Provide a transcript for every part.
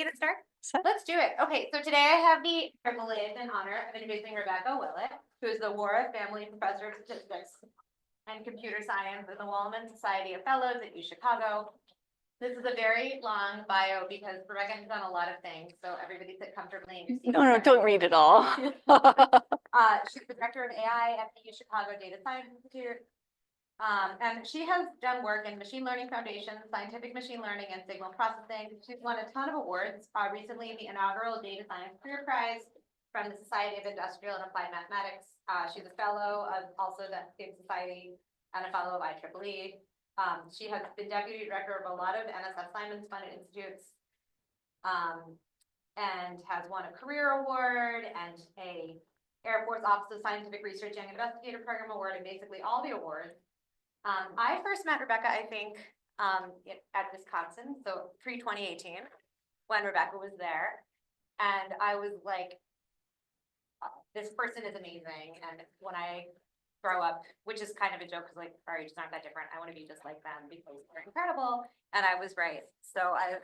Get it start? Set. Let's do it. Okay, so today I have the privilege and honor of introducing Rebecca Willett, who is the Wara Family Professor of Statistics and Computer Science at the Wellman Society of Fellows at UChicago. This is a very long bio because Rebecca has done a lot of things, so everybody sit comfortably. And No, don't read it all. She's the director of AI at the UChicago Data Science Institute. And she has done work in machine learning foundations, scientific machine learning, and signal processing. She's won a ton of awards, recently the inaugural Data Science Career Prize from the Society of Industrial and Applied Mathematics. She's a fellow of also the State Society and a fellow of IEEE. She has been deputy director of a lot of NSF Simons funded institutes, and has won a career award and a Air Force Office of Scientific Research and Investigator Program award, and basically all the awards. I first met Rebecca, I think, at Wisconsin, so pre-2018, when Rebecca was there. And I was like, this person is amazing. And when I grow up, which is kind of a joke because like our ages aren't that different, I want to be just like them because they're incredible. And I was right. So I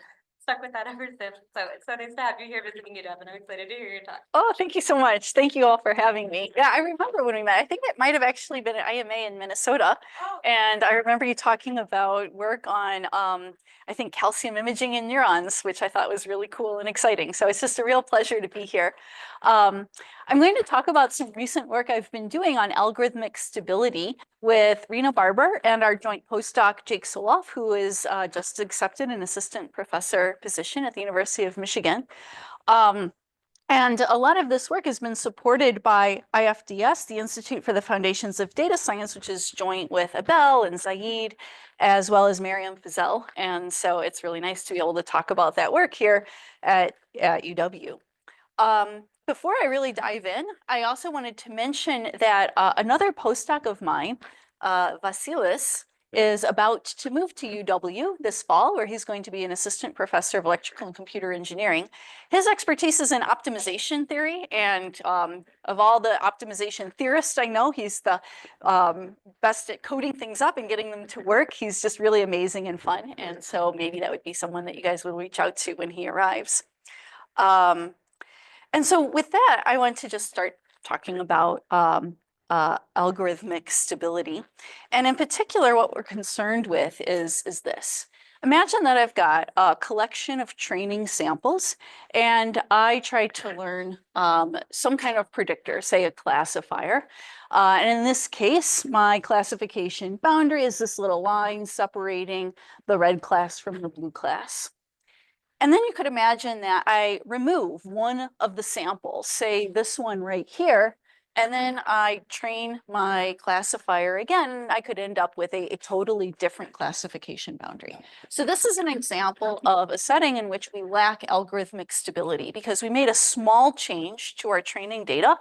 stuck with that ever since. So it's so nice to have you here visiting UW, and I'm excited to hear your talk. Oh, thank you so much. Thank you all for having me. Yeah, I remember when we met. I think it might have actually been at IMA in Minnesota. Oh. And I remember you talking about work on, I think, calcium imaging in neurons, which I thought was really cool and exciting. So it's just a real pleasure to be here. I'm going to talk about some recent work I've been doing on algorithmic stability with Rena Barber and our joint postdoc, Jake Soloff, who is just accepted an assistant professor position at the University of Michigan. And a lot of this work has been supported by IFDS, the Institute for the Foundations of Data Science, which is joint with Abel and Zaid, as well as Miriam Fazell. And so it's really nice to be able to talk about that work here at UW. Before I really dive in, I also wanted to mention that another postdoc of mine, Vasilis, is about to move to UW this fall, where he's going to be an assistant professor of electrical and computer engineering. His expertise is in optimization theory, and of all the optimization theorists I know, he's the best at coding things up and getting them to work. He's just really amazing and fun, and so maybe that would be someone that you guys would reach out to when he arrives. And so with that, I want to just start talking about algorithmic stability. And in particular, what we're concerned with is this. Imagine that I've got a collection of training samples, and I try to learn some kind of predictor, say a classifier. And in this case, my classification boundary is this little line separating the red class from the blue class. And then you could imagine that I remove one of the samples, say this one right here, and then I train my classifier again. I could end up with a totally different classification boundary. So this is an example of a setting in which we lack algorithmic stability because we made a small change to our training data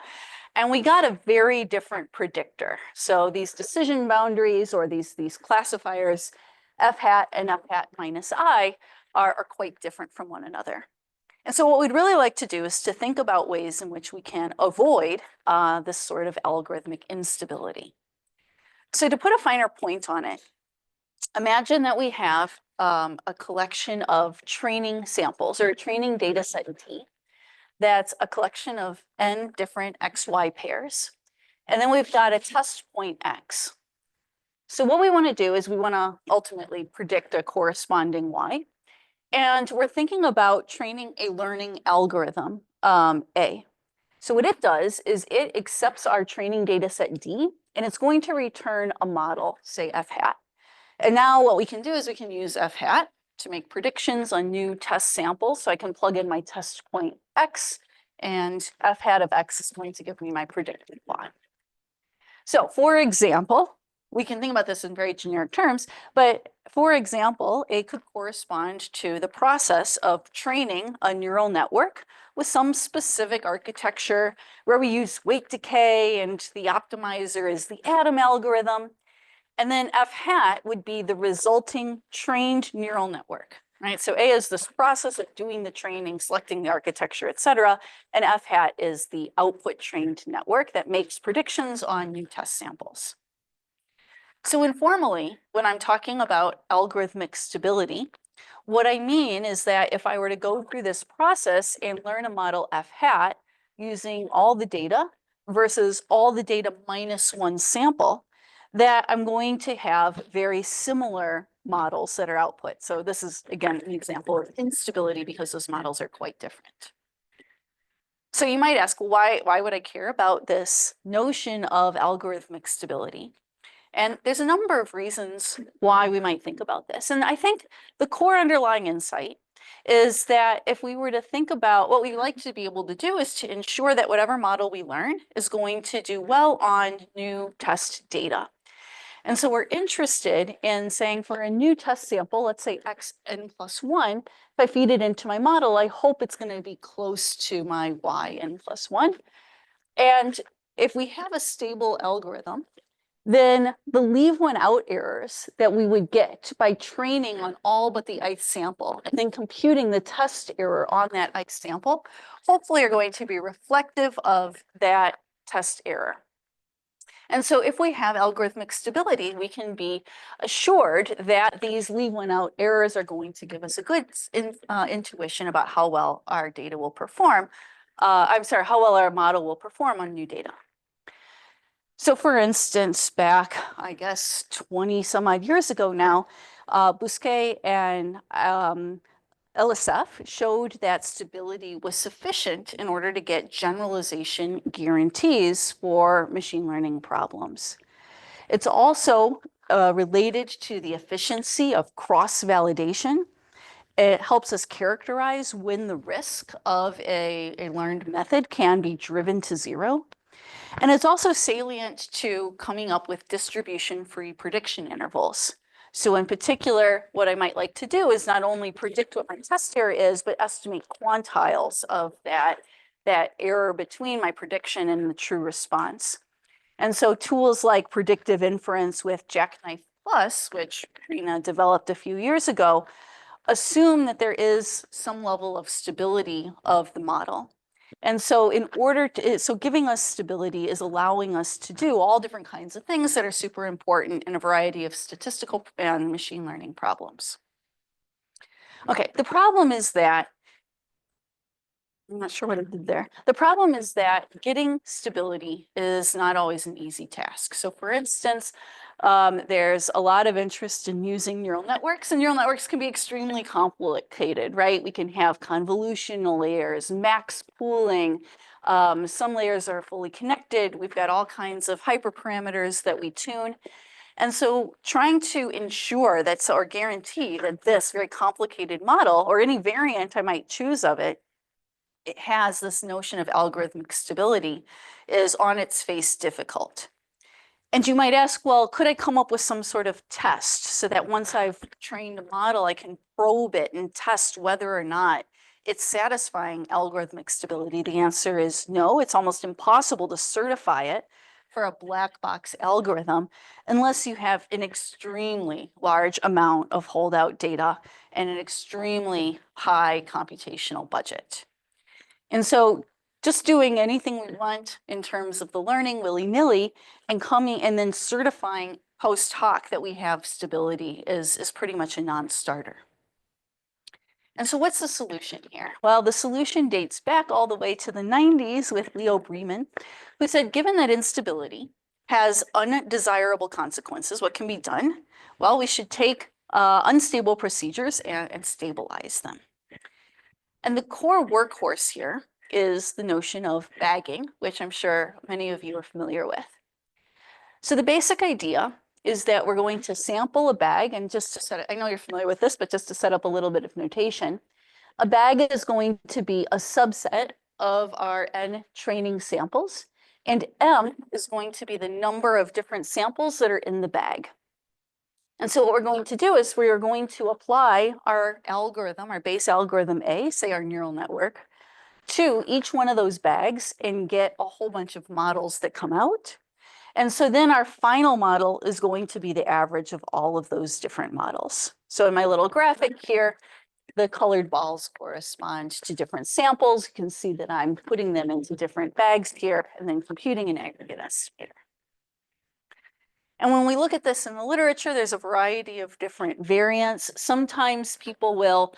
and we got a very different predictor. So these decision boundaries or these classifiers, f hat and f hat minus I, are quite different from one another. And so what we'd really like to do is to think about ways in which we can avoid this sort of algorithmic instability. So to put a finer point on it, imagine that we have a collection of training samples or a training data set T that's a collection of n different XY pairs. And then we've got a test point X. So what we want to do is we want to ultimately predict a corresponding Y. And we're thinking about training a learning algorithm, A. So what it does is it accepts our training data set D, and it's going to return a model, say f hat. And now what we can do is we can use f hat to make predictions on new test samples. So I can plug in my test point X, and f hat of X is going to give me my predicted Y. So for example, we can think about this in very generic terms, but for example, A could correspond to the process of training a neural network with some specific architecture where we use weight decay and the optimizer is the Adam algorithm. And then f hat would be the resulting trained neural network, right? So A is this process of doing the training, selecting the architecture, et cetera, and f hat is the output trained network that makes predictions on new test samples. So informally, when I'm talking about algorithmic stability, What I mean is that if I were to go through this process and learn a model F hat using all the data versus all the data minus one sample, that I'm going to have very similar models that are output. So this is, again, an example of instability because those models are quite different. So you might ask, why would I care about this notion of algorithmic stability? And there's a number of reasons why we might think about this. And I think the core underlying insight is that if we were to think about what we like to be able to do is to ensure that whatever model we learn is going to do well on new test data. And so we're interested in saying for a new test sample, let's say xn plus 1, if I feed it into my model, I hope it's going to be close to my yn plus 1. And if we have a stable algorithm, then the leave one out errors that we would get by training on all but the ith sample and then computing the test error on that ith sample, hopefully are going to be reflective of that test error. And so if we have algorithmic stability, we can be assured that these leave one out errors are going to give us a good intuition about how well our data will perform. How well our model will perform on new data. So for instance, back, I guess, 20 some odd years ago now, Bousquet and LSF showed that stability was sufficient in order to get generalization guarantees for machine learning problems. It's also related to the efficiency of cross-validation. It helps us characterize when the risk of a learned method can be driven to zero. And it's also salient to coming up with distribution-free prediction intervals. So in particular, what I might like to do is not only predict what my test error is, but estimate quantiles of that error between my prediction and the true response. And so tools like predictive inference with Jackknife Plus, which Karina developed a few years ago, assume that there is some level of stability of the model. And so giving us stability is allowing us to do all different kinds of things that are super important in a variety of statistical and machine learning problems. Okay, the problem is that, I'm not sure what I did there. The problem is that getting stability is not always an easy task. So for instance, there's a lot of interest in using neural networks, and neural networks can be extremely complicated, right? We can have convolutional layers, max pooling. Some layers are fully connected. We've got all kinds of hyperparameters that we tune. And so trying to ensure that, or guarantee that this very complicated model, or any variant I might choose of it has this notion of algorithmic stability is on its face difficult. And you might ask, well, could I come up with some sort of test so that once I've trained a model, I can probe it and test whether or not it's satisfying algorithmic stability? The answer is no. It's almost impossible to certify it for a black box algorithm unless you have an extremely large amount of holdout data and an extremely high computational budget. And so just doing anything we want in terms of the learning willy-nilly and coming and then certifying post hoc that we have stability is pretty much a non-starter. And so what's the solution here? Well, the solution dates back all the way to the 90s with Leo Bremen, who said, given that instability has undesirable consequences, what can be done? Well, we should take unstable procedures and stabilize them. And the core workhorse here is the notion of bagging, which I'm sure many of you are familiar with. So the basic idea is that we're going to sample a bag, and just to set it, I know you're familiar with this, but just to set up a little bit of notation, a bag is going to be a subset of our n training samples, and m is going to be the number of different samples that are in the bag. And so what we're going to do is we are going to apply our algorithm, our base algorithm A, say our neural network, to each one of those bags and get a whole bunch of models that come out. And so then our final model is going to be the average of all of those different models. So in my little graphic here, the colored balls correspond to different samples. You can see that I'm putting them into different bags here and then computing an aggregate estimator. And when we look at this in the literature, there's a variety of different variants. Sometimes people will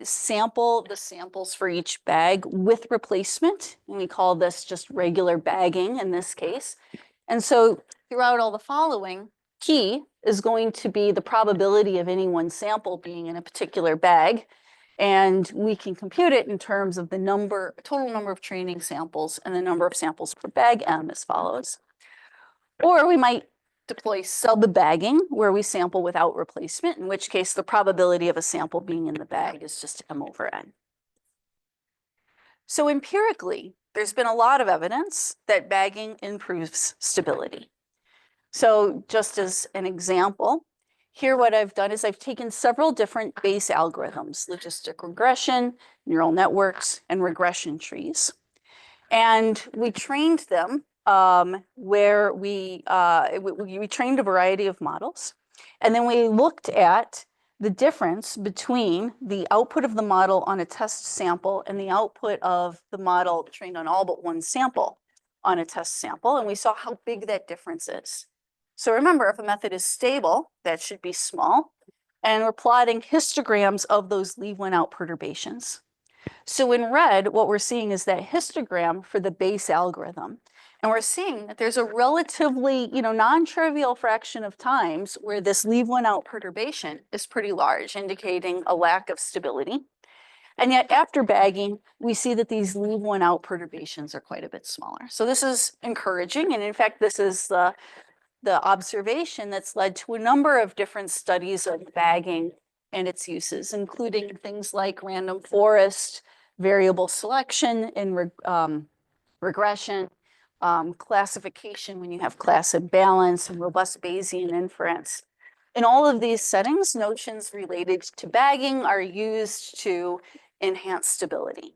sample the samples for each bag with replacement. And we call this just regular bagging in this case. And so throughout all the following, key is going to be the probability of any one sample being in a particular bag. And we can compute it in terms of the total number of training samples and the number of samples per bag, M, as follows. Or we might deploy sub-bagging, where we sample without replacement, in which case the probability of a sample being in the bag is just M over N. So empirically, there's been a lot of evidence that bagging improves stability. So just as an example, here what I've done is I've taken several different base algorithms, logistic regression, neural networks, and regression trees. And we trained them where we trained a variety of models. And then we looked at the difference between the output of the model on a test sample and the output of the model trained on all but one sample on a test sample. And we saw how big that difference is. So remember, if a method is stable, that should be small. And we're plotting histograms of those leave one out perturbations. So in red, what we're seeing is that histogram for the base algorithm. And we're seeing that there's a relatively, non-trivial fraction of times where this leave one out perturbation is pretty large, indicating a lack of stability. And yet after bagging, we see that these leave one out perturbations are quite a bit smaller. So this is encouraging. And in fact, this is the observation that's led to a number of different studies of bagging and its uses, including things like random forest, variable selection in regression, classification when you have class imbalance, and robust Bayesian inference. In all of these settings, notions related to bagging are used to enhance stability.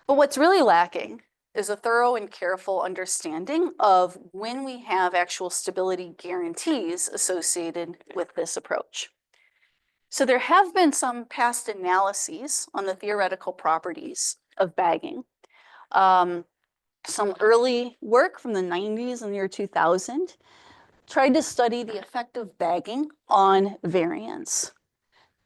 But what's really lacking is a thorough and careful understanding of when we have actual stability guarantees associated with this approach. So there have been some past analyses on the theoretical properties of bagging. Some early work from the 90s and the year 2000 tried to study the effect of bagging on variance.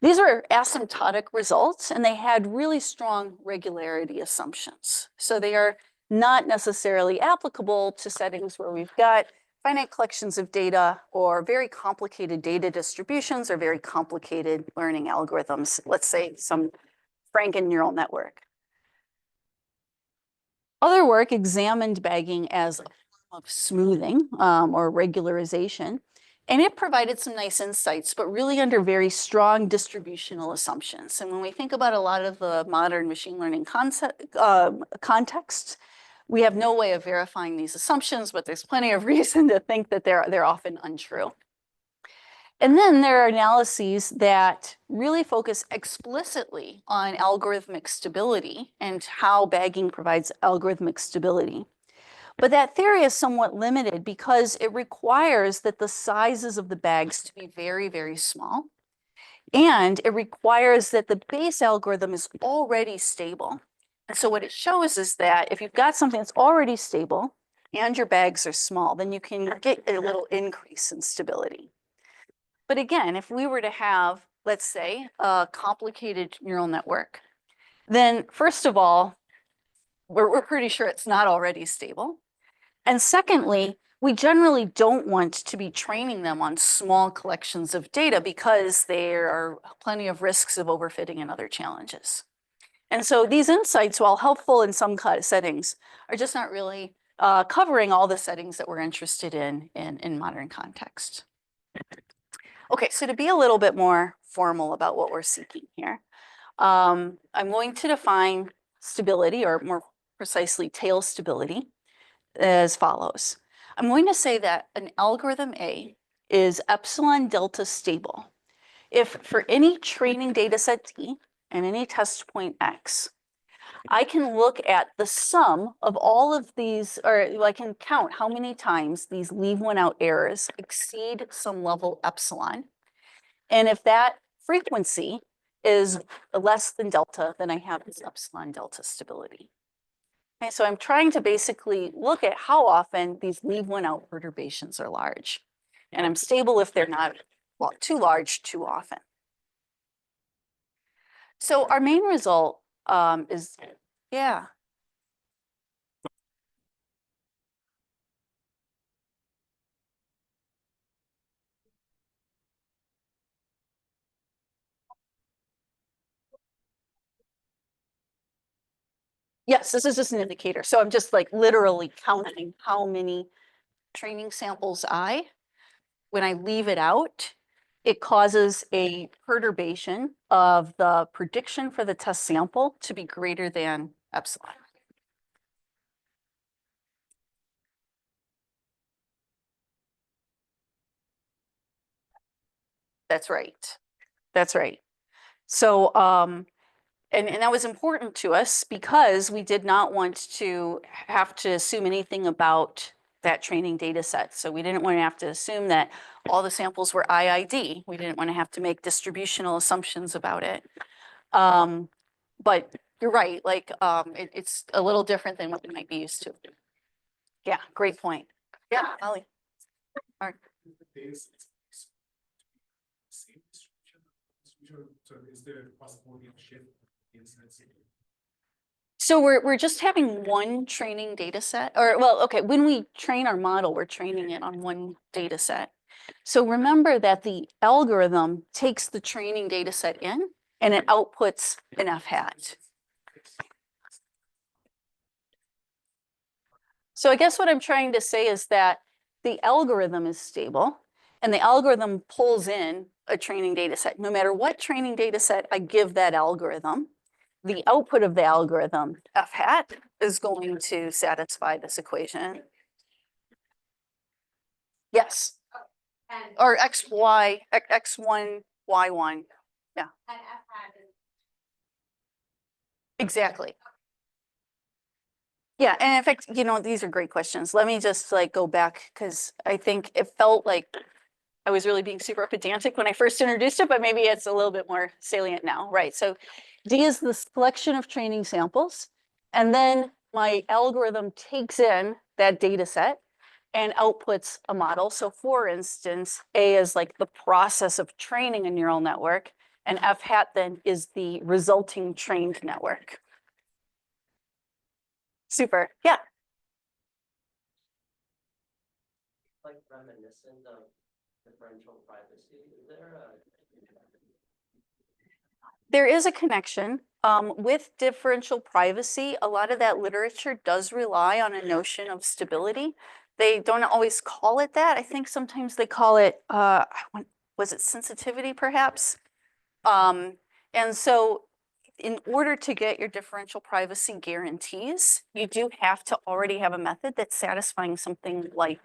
These were asymptotic results, and they had really strong regularity assumptions. So they are not necessarily applicable to settings where we've got finite collections of data or very complicated data distributions or very complicated learning algorithms, let's say some Franken neural network. Other work examined bagging as a form of smoothing or regularization, and it provided some nice insights, but really under very strong distributional assumptions. And when we think about a lot of the modern machine learning contexts, we have no way of verifying these assumptions, but there's plenty of reason to think that they're often untrue. And then there are analyses that really focus explicitly on algorithmic stability and how bagging provides algorithmic stability. But that theory is somewhat limited because it requires that the sizes of the bags to be very, very small. And it requires that the base algorithm is already stable. And so what it shows is that if you've got something that's already stable and your bags are small, then you can get a little increase in stability. But again, if we were to have, let's say, a complicated neural network, then first of all, we're pretty sure it's not already stable. And secondly, we generally don't want to be training them on small collections of data because there are plenty of risks of overfitting and other challenges. And so these insights, while helpful in some settings, are just not really covering all the settings that we're interested in modern context. Okay, so to be a little bit more formal about what we're seeking here, I'm going to define stability, or more precisely tail stability, as follows. I'm going to say that an algorithm A is epsilon delta stable if for any training data set T and any test point X, I can look at the sum of all of these, or I can count how many times these leave one out errors exceed some level epsilon. And if that frequency is less than delta, then I have this epsilon delta stability. Okay, so I'm trying to basically look at how often these leave one out perturbations are large. And I'm stable if they're not too large too often. So our main result is, yeah. Yes, this is just an indicator. So I'm just like literally counting how many training samples when I leave it out, it causes a perturbation of the prediction for the test sample to be greater than epsilon. That's right. That's right. So, and that was important to us because we did not want to have to assume anything about that training data set. So we didn't want to have to assume that all the samples were IID. We didn't want to have to make distributional assumptions about it. But you're right, like it's a little different than what we might be used to. Yeah, great point. Yeah, Ollie. Mark. So is there a possibility of shift in sensitivity? So we're just having one training data set, or well, okay, when we train our model, we're training it on one data set. So remember that the algorithm takes the training data set in and it outputs an F hat. So I guess what I'm trying to say is that the algorithm is stable and the algorithm pulls in a training data set. No matter what training data set I give that algorithm, the output of the algorithm, F hat, is going to satisfy this equation. Yes. And, Or XY, X1, Y1. Yeah. and F hat is. Exactly. Yeah, and in fact, these are great questions. Let me just like go back because I think it felt like I was really being super pedantic when I first introduced it, but maybe it's a little bit more salient now, right? So D is the selection of training samples, and then my algorithm takes in that data set and outputs a model. So for instance, A is like the process of training a neural network, and F hat then is the resulting trained network. Super, yeah. Like reminiscent of differential privacy, is there There is a connection with differential privacy. A lot of that literature does rely on a notion of stability. They don't always call it that. I think sometimes they call it, was it sensitivity perhaps? And so in order to get your differential privacy guarantees, you do have to already have a method that's satisfying something like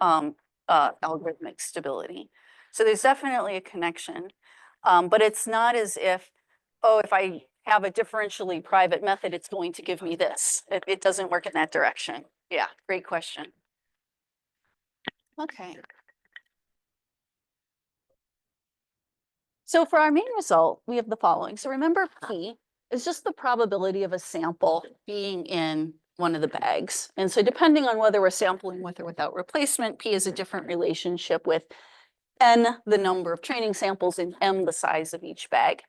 algorithmic stability. So there's definitely a connection, but it's not as if, oh, if I have a differentially private method, it's going to give me this. It doesn't work in that direction. Yeah, great question. Okay. So for our main result, we have the following. So remember P is just the probability of a sample being in one of the bags. And so depending on whether we're sampling with or without replacement, P is a different relationship with N, the number of training samples, and M, the size of each bag.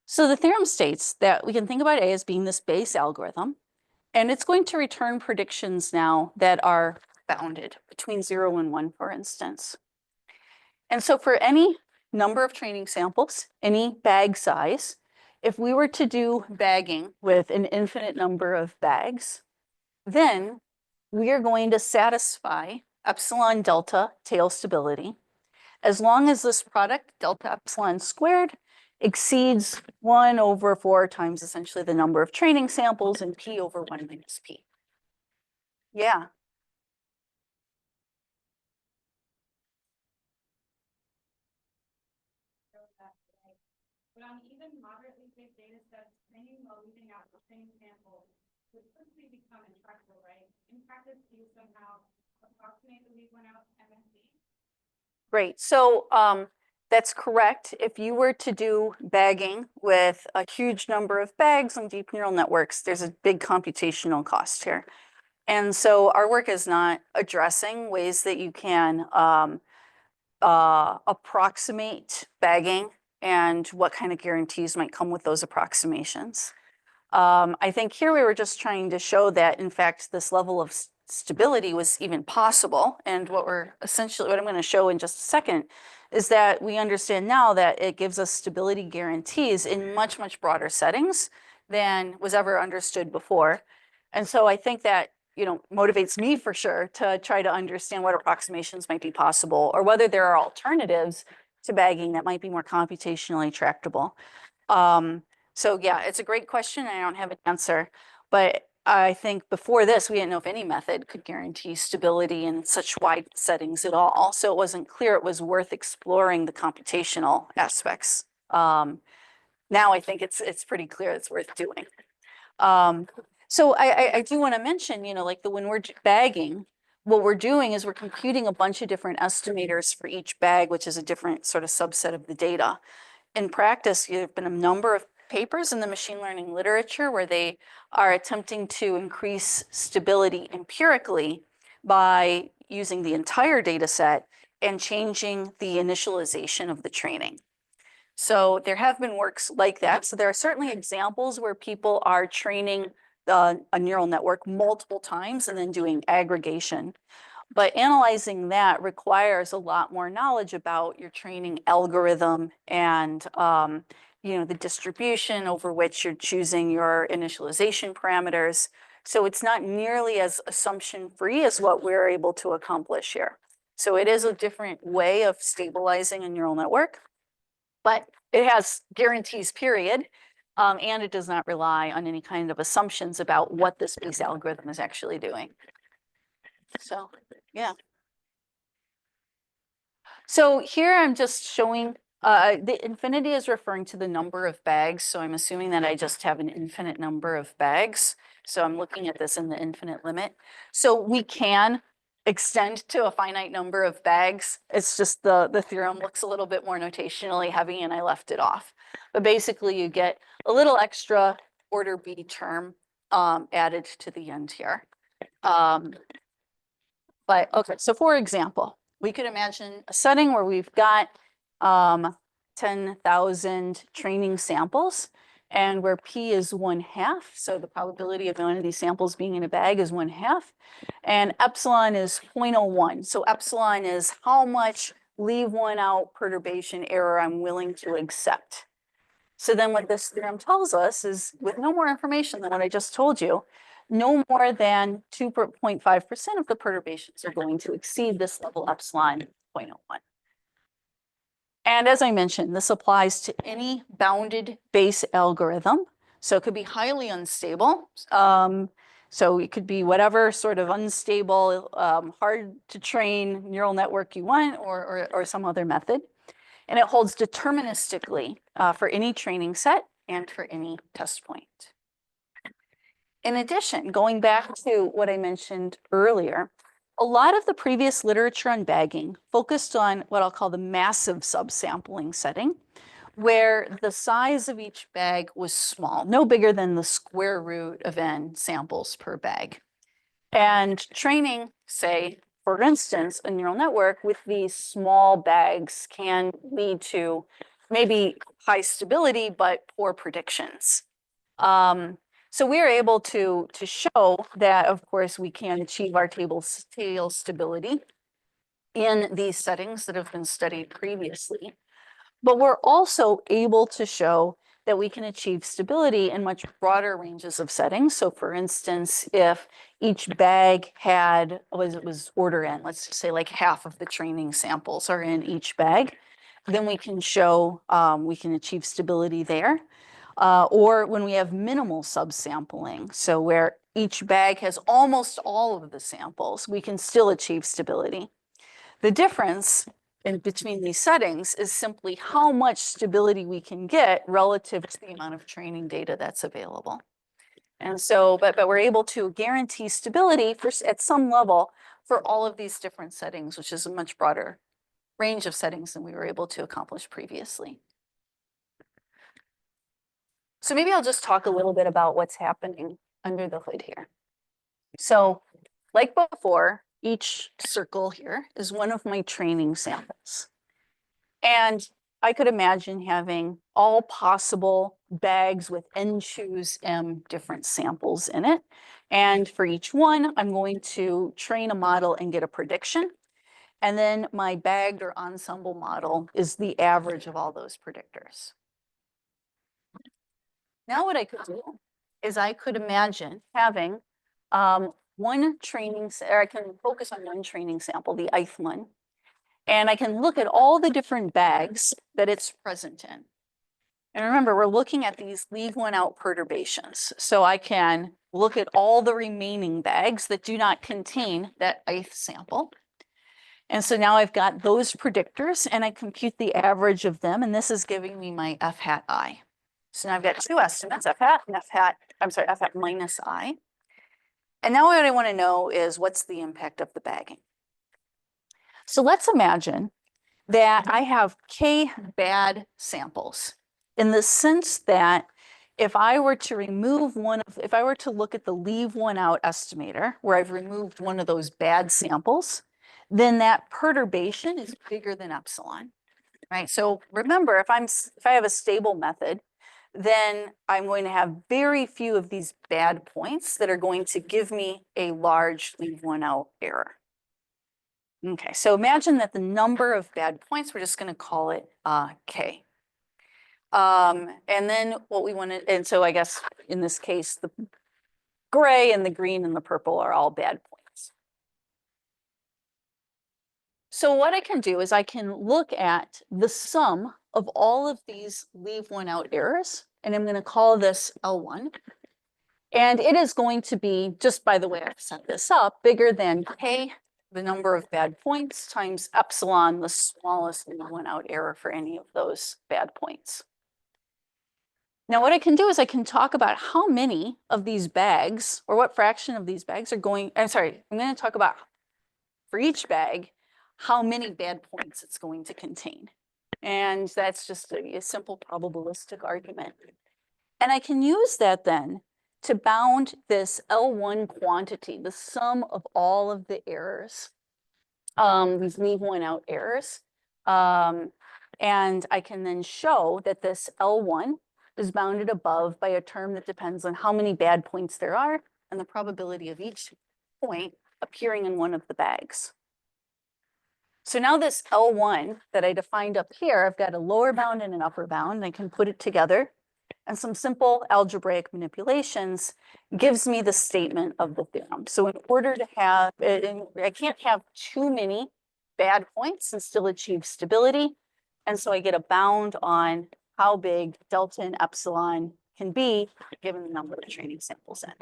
So the theorem states that we can think about A as being this base algorithm, and it's going to return predictions now that are bounded between 0 and 1, for instance. And so for any number of training samples, any bag size, if we were to do bagging with an infinite number of bags, then we are going to satisfy epsilon delta tail stability as long as this product, delta epsilon squared, exceeds 1 over 4 times essentially the number of training samples and P over 1 minus P. Yeah. But on even moderately big data sets, training while leaving out the same sample would quickly become intractable, right? In practice, do you somehow approximate the leave one out MSE? Great. So That's correct. If you were to do bagging with a huge number of bags on deep neural networks, there's a big computational cost here. And so our work is not addressing ways that you can approximate bagging and what kind of guarantees might come with those approximations. I think here we were just trying to show that, in fact, this level of stability was even possible. And what I'm going to show in just a second is that we understand now that it gives us stability guarantees in much, much broader settings than was ever understood before. And so I think that, motivates me for sure to try to understand what approximations might be possible or whether there are alternatives to bagging that might be more computationally tractable. So yeah, it's a great question. I don't have an answer, but I think before this, we didn't know if any method could guarantee stability in such wide settings at all. So it wasn't clear it was worth exploring the computational aspects. Now I think it's pretty clear it's worth doing. So I do want to mention, when we're bagging, what we're doing is we're computing a bunch of different estimators for each bag, which is a different sort of subset of the data. In practice, there have been a number of papers in the machine learning literature where they are attempting to increase stability empirically by using the entire data set and changing the initialization of the training. So there have been works like that. So there are certainly examples where people are training a neural network multiple times and then doing aggregation. But analyzing that requires a lot more knowledge about your training algorithm and the distribution over which you're choosing your initialization parameters. So it's not nearly as assumption-free as what we're able to accomplish here. So it is a different way of stabilizing a neural network, but it has guarantees, period. And it does not rely on any kind of assumptions about what this base algorithm is actually doing. So, yeah. So here I'm just showing, the infinity is referring to the number of bags. So I'm assuming that I just have an infinite number of bags. So I'm looking at this in the infinite limit. So we can extend to a finite number of bags. It's just the theorem looks a little bit more notationally heavy and I left it off. But basically you get a little extra order B term added to the end here. But okay, so for example, we could imagine a setting where we've got 10,000 training samples and where P is 1/2. So the probability of one of these samples being in a bag is 1/2 and epsilon is 0.01. So epsilon is how much leave one out perturbation error I'm willing to accept. So then what this theorem tells us is with no more information than what I just told you, no more than 2.5% of the perturbations are going to exceed this level epsilon 0.01. And as I mentioned, this applies to any bounded base algorithm. So it could be highly unstable. So it could be whatever sort of unstable, hard to train neural network you want or some other method. And it holds deterministically for any training set and for any test point. In addition, going back to what I mentioned earlier, a lot of the previous literature on bagging focused on what I'll call the massive subsampling setting, where the size of each bag was small, no bigger than the square root of n samples per bag. And training, say, for instance, a neural network with these small bags can lead to maybe high stability, but poor predictions. So we are able to show that, of course, we can achieve our tail stability in these settings that have been studied previously. But we're also able to show that we can achieve stability in much broader ranges of settings. So for instance, if each bag was order n, let's just say like half of the training samples are in each bag, then we can show we can achieve stability there. Or when we have minimal subsampling, so where each bag has almost all of the samples, we can still achieve stability. The difference in between these settings is simply how much stability we can get relative to the amount of training data that's available. And so, but we're able to guarantee stability at some level for all of these different settings, which is a much broader range of settings than we were able to accomplish previously. So maybe I'll just talk a little bit about what's happening under the hood here. So like before, each circle here is one of my training samples. And I could imagine having all possible bags with N choose M different samples in it. And for each one, I'm going to train a model and get a prediction. And then my bagged or ensemble model is the average of all those predictors. Now what I could do is I could imagine having one training, or I can focus on one training sample, the ith one, and I can look at all the different bags that it's present in. And remember, we're looking at these leave one out perturbations. So I can look at all the remaining bags that do not contain that ith sample. And so now I've got those predictors and I compute the average of them. And this is giving me my f hat I. So now I've got two estimates, f hat and f hat minus I. And now what I want to know is what's the impact of the bagging. So let's imagine that I have k bad samples in the sense that if I were to remove if I were to look at the leave one out estimator where I've removed one of those bad samples, then that perturbation is bigger than epsilon, right? So remember, if I have a stable method, then I'm going to have very few of these bad points that are going to give me a large leave one out error. Okay, so imagine that the number of bad points, we're just going to call it K. And then what we want to, and so I guess in this case, the gray and the green and the purple are all bad points. So what I can do is I can look at the sum of all of these leave one out errors, and I'm going to call this L1. And it is going to be, just by the way I've set this up, bigger than K, the number of bad points, times epsilon, the smallest leave one out error for any of those bad points. Now what I can do is I can talk about how many of these bags, or what fraction of these bags are going, I'm going to talk about for each bag, how many bad points it's going to contain. And that's just a simple probabilistic argument. And I can use that then to bound this L1 quantity, the sum of all of the errors, these leave one out errors. And I can then show that this L1 is bounded above by a term that depends on how many bad points there are and the probability of each point appearing in one of the bags. So now this L1 that I defined up here, I've got a lower bound and an upper bound, and I can put it together. And some simple algebraic manipulations gives me the statement of the theorem. So in order to have, I can't have too many bad points and still achieve stability. And so I get a bound on how big delta and epsilon can be given the number of training samples in.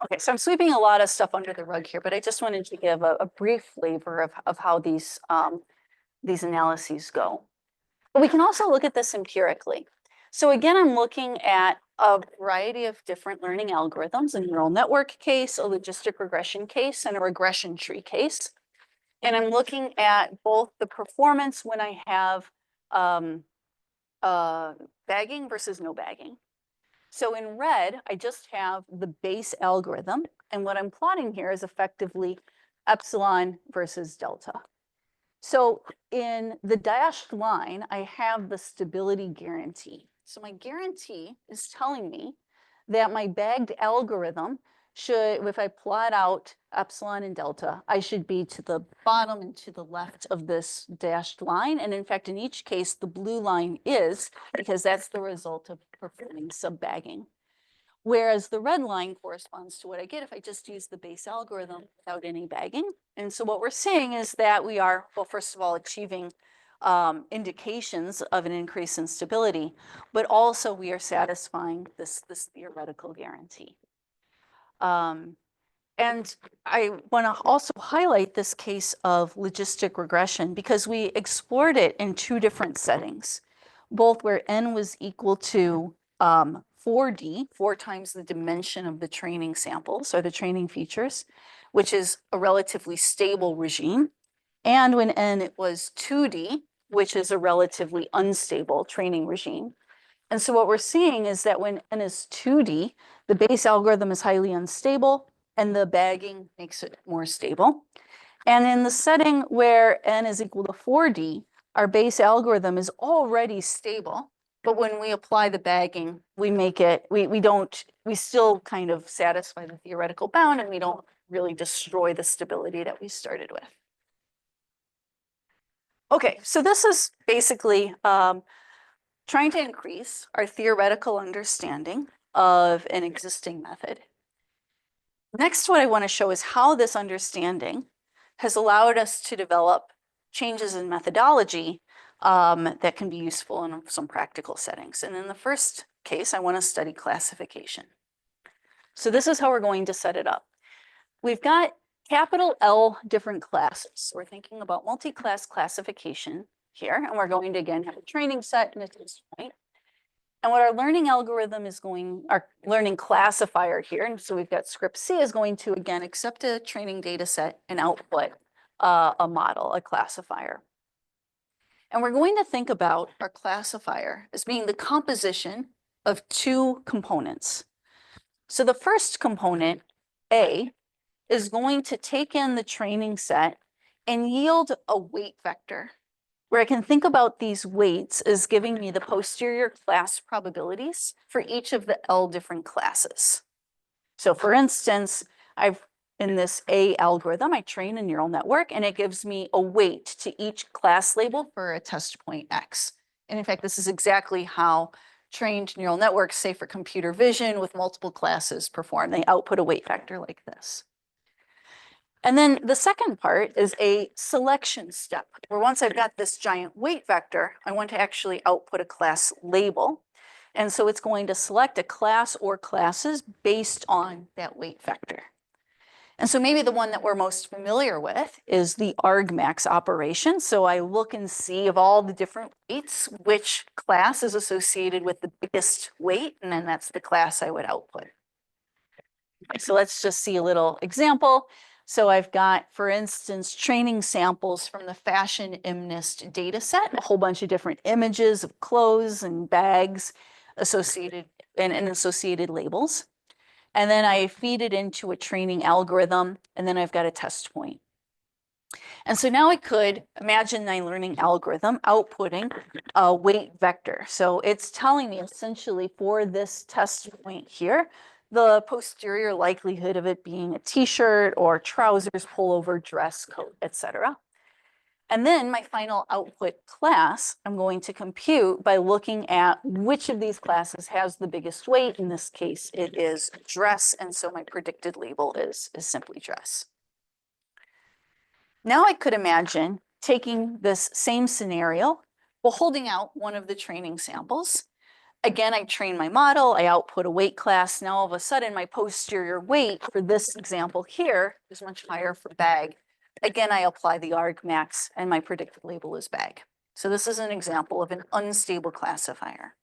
Okay, so I'm sweeping a lot of stuff under the rug here, but I just wanted to give a brief flavor of how these analyses go. But we can also look at this empirically. So again, I'm looking at a variety of different learning algorithms, a neural network case, a logistic regression case, and a regression tree case. And I'm looking at both the performance when I have bagging versus no bagging. So in red, I just have the base algorithm. And what I'm plotting here is effectively epsilon versus delta. So in the dashed line, I have the stability guarantee. So my guarantee is telling me that my bagged algorithm should, if I plot out epsilon and delta, I should be to the bottom and to the left of this dashed line. And in fact, in each case, the blue line is, because that's the result of performing sub-bagging. Whereas the red line corresponds to what I get if I just use the base algorithm without any bagging. And so what we're seeing is that we are, well, first of all, achieving indications of an increase in stability, but also we are satisfying this theoretical guarantee. And I want to also highlight this case of logistic regression because we explored it in two different settings, both where n was equal to 4D, 4 times the dimension of the training samples or the training features, which is a relatively stable regime. and when n was 2D, which is a relatively unstable training regime. And so what we're seeing is that when n is 2D, the base algorithm is highly unstable and the bagging makes it more stable. And in the setting where n is equal to 4D, our base algorithm is already stable, but when we apply the bagging, we make it, we still kind of satisfy the theoretical bound and we don't really destroy the stability that we started with. Okay, so this is basically trying to increase our theoretical understanding of an existing method. Next, what I want to show is how this understanding has allowed us to develop changes in methodology that can be useful in some practical settings. And in the first case, I want to study classification. So this is how we're going to set it up. We've got capital L different classes. So we're thinking about multi-class classification here, and we're going to again have a training set and a test point. And what our learning algorithm is going, our learning classifier here, and so we've got script C is going to again accept a training data set and output a model, a classifier. And we're going to think about our classifier as being the composition of two components. So the first component, A, is going to take in the training set and yield a weight vector, where I can think about these weights as giving me the posterior class probabilities for each of the L different classes. So for instance, in this A algorithm, I train a neural network and it gives me a weight to each class label for a test point X. And in fact, this is exactly how trained neural networks, say for computer vision with multiple classes, perform. They output a weight vector like this. And then the second part is a selection step, where once I've got this giant weight vector, I want to actually output a class label. And so it's going to select a class or classes based on that weight vector. And so maybe the one that we're most familiar with is the argmax operation. So I look and see of all the different weights, which class is associated with the biggest weight, and then that's the class I would output. Okay, so let's just see a little example. So I've got, for instance, training samples from the fashion MNIST data set, a whole bunch of different images of clothes and bags associated and associated labels. And then I feed it into a training algorithm, and then I've got a test point. And so now I could imagine my learning algorithm outputting a weight vector. So it's telling me essentially for this test point here, the posterior likelihood of it being a t-shirt or trousers, pullover, dress, coat, etc. And then my final output class, I'm going to compute by looking at which of these classes has the biggest weight. In this case, it is dress. And so my predicted label is simply dress. Now I could imagine taking this same scenario, while holding out one of the training samples. Again, I train my model, I output a weight class. Now all of a sudden my posterior weight for this example here is much higher for bag. Again, I apply the argmax and my predicted label is bag. So this is an example of an unstable classifier.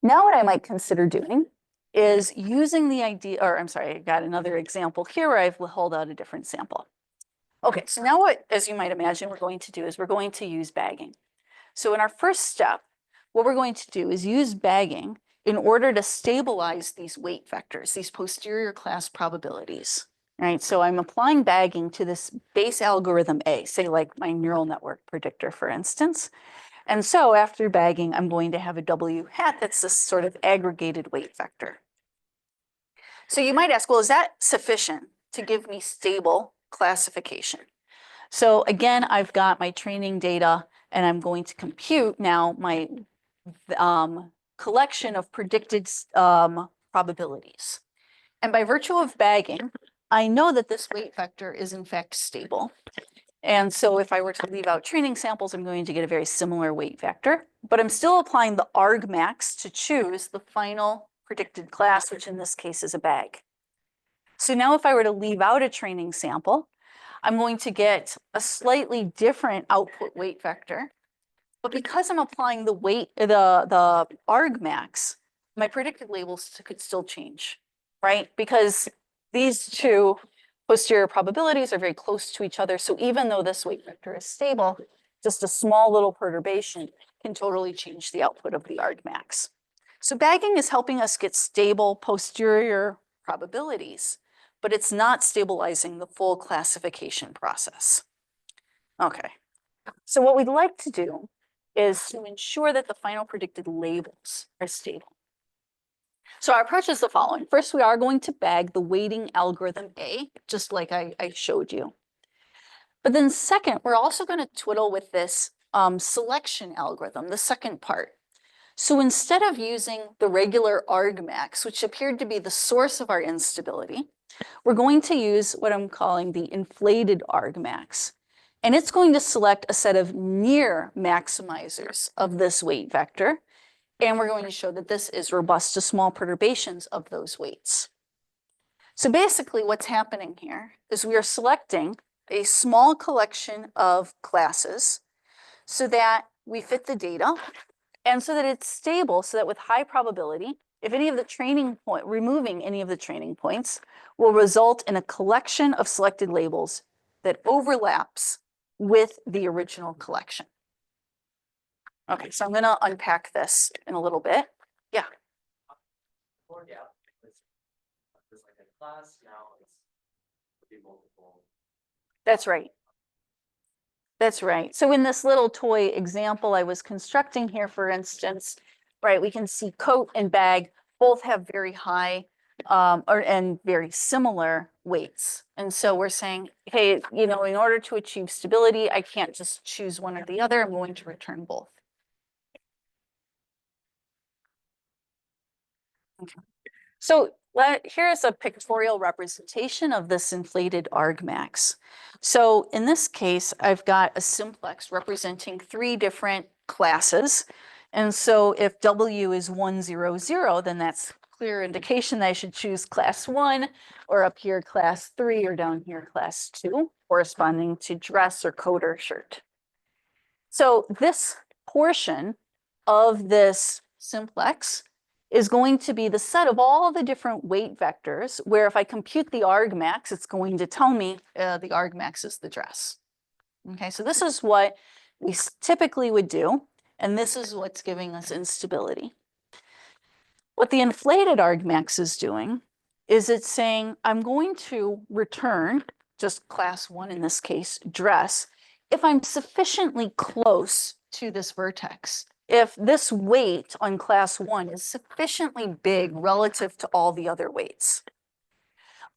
Now what I might consider doing is using the idea, or I'm sorry, I got another example here where I've held out a different sample. Okay, so now what, as you might imagine, we're going to do is we're going to use bagging. So in our first step, what we're going to do is use bagging in order to stabilize these weight vectors, these posterior class probabilities. Right, so I'm applying bagging to this base algorithm A, say like my neural network predictor, for instance. And so after bagging, I'm going to have a W hat that's this sort of aggregated weight vector. So you might ask, well, is that sufficient to give me stable classification? So again, I've got my training data and I'm going to compute now my collection of predicted probabilities. And by virtue of bagging, I know that this weight vector is in fact stable. And so if I were to leave out training samples, I'm going to get a very similar weight vector, but I'm still applying the argmax to choose the final predicted class, which in this case is a bag. So now if I were to leave out a training sample, I'm going to get a slightly different output weight vector. But because I'm applying the argmax, my predicted labels could still change, right? Because these two posterior probabilities are very close to each other. So even though this weight vector is stable, just a small little perturbation can totally change the output of the argmax. So bagging is helping us get stable posterior probabilities, but it's not stabilizing the full classification process. Okay, so what we'd like to do is to ensure that the final predicted labels are stable. So our approach is the following. First, we are going to bag the weighting algorithm A, just like I showed you. But then second, we're also going to twiddle with this selection algorithm, the second part. So instead of using the regular argmax, which appeared to be the source of our instability, we're going to use what I'm calling the inflated argmax. And it's going to select a set of near maximizers of this weight vector. And we're going to show that this is robust to small perturbations of those weights. So basically what's happening here is we are selecting a small collection of classes so that we fit the data and so that it's stable, so that with high probability, if any of the training point, removing any of the training points will result in a collection of selected labels that overlaps with the original collection. Okay, so I'm going to unpack this in a little bit. Yeah. Before gap was like a class, now it's be multiple. That's right. That's right. So in this little toy example I was constructing here, for instance, right, we can see coat and bag both have very high and very similar weights. And so we're saying, hey, you know, in order to achieve stability, I can't just choose one or the other. I'm going to return both. Okay. So here's a pictorial representation of this inflated argmax. So in this case, I've got a simplex representing 3 different classes. And so if W is 1, 0, 0, then that's clear indication that I should choose class 1, or up here class 3, or down here class 2, corresponding to dress or coat or shirt. So this portion of this simplex is going to be the set of all the different weight vectors, where if I compute the argmax, it's going to tell me the argmax is the dress. Okay, so this is what we typically would do, and this is what's giving us instability. What the inflated argmax is doing is it's saying, I'm going to return, just class 1 in this case, dress, if I'm sufficiently close to this vertex. If this weight on class 1 is sufficiently big relative to all the other weights.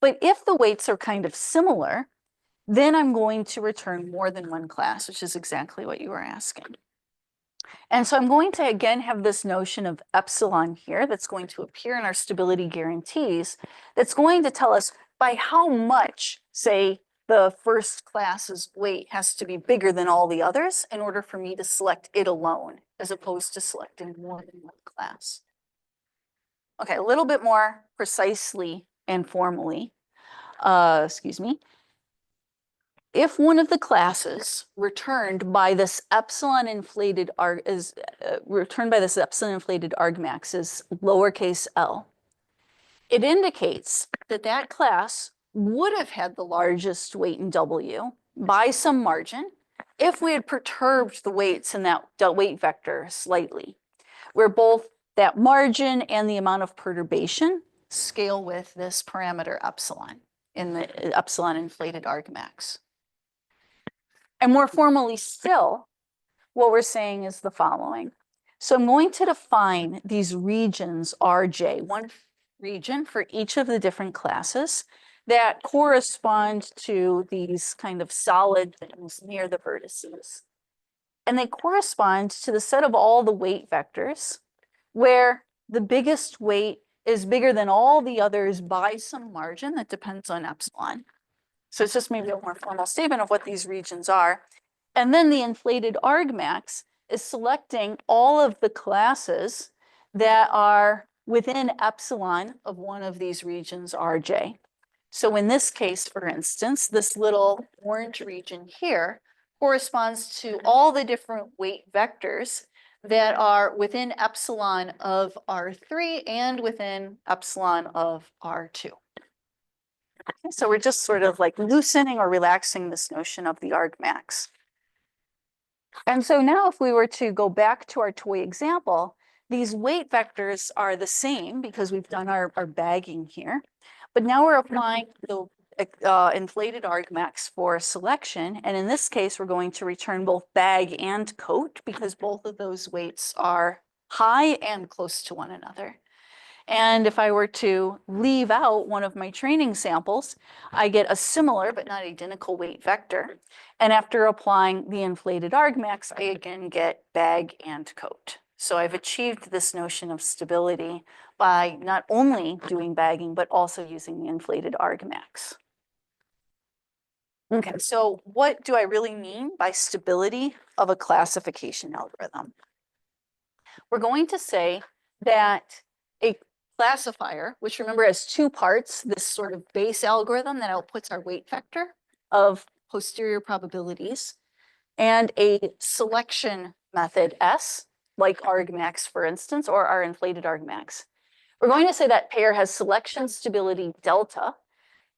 But if the weights are kind of similar, then I'm going to return more than one class, which is exactly what you were asking. And so I'm going to again have this notion of epsilon here that's going to appear in our stability guarantees, that's going to tell us by how much, say, the first class's weight has to be bigger than all the others in order for me to select it alone, as opposed to selecting more than one class. Okay, a little bit more precisely and formally, if one of the classes returned by this epsilon inflated argmax is lowercase l, it indicates that that class would have had the largest weight in W by some margin if we had perturbed the weights in that weight vector slightly, where both that margin and the amount of perturbation scale with this parameter epsilon in the epsilon inflated argmax. And more formally still, what we're saying is the following. So I'm going to define these regions Rj, one region for each of the different classes that correspond to these kind of solid things near the vertices. And they correspond to the set of all the weight vectors where the biggest weight is bigger than all the others by some margin that depends on epsilon. So it's just maybe a more formal statement of what these regions are. And then the inflated argmax is selecting all of the classes that are within epsilon of one of these regions Rj. So in this case, for instance, this little orange region here corresponds to all the different weight vectors that are within epsilon of R3 and within epsilon of R2. So we're just sort of like loosening or relaxing this notion of the argmax. And so now if we were to go back to our toy example, these weight vectors are the same because we've done our bagging here. But now we're applying the inflated argmax for selection. And in this case, we're going to return both bag and coat because both of those weights are high and close to one another. And if I were to leave out one of my training samples, I get a similar but not identical weight vector. And after applying the inflated argmax, I again get bag and coat. So I've achieved this notion of stability by not only doing bagging, but also using the inflated argmax. Okay, so what do I really mean by stability of a classification algorithm? We're going to say that a classifier, which remember has two parts, this sort of base algorithm that outputs our weight vector of posterior probabilities, and a selection method S, like argmax, for instance, or our inflated argmax. We're going to say that pair has selection stability delta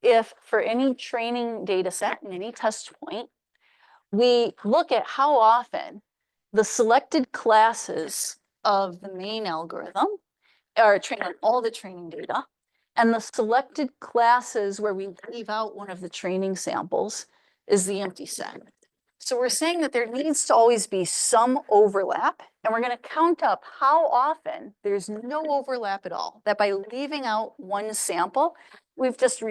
if for any training data set and any test point, we look at how often the selected classes of the main algorithm are trained on all the training data, and the selected classes where we leave out one of the training samples is the empty set. So we're saying that there needs to always be some overlap, and we're going to count up how often there's no overlap at all, that by leaving out one sample, we've just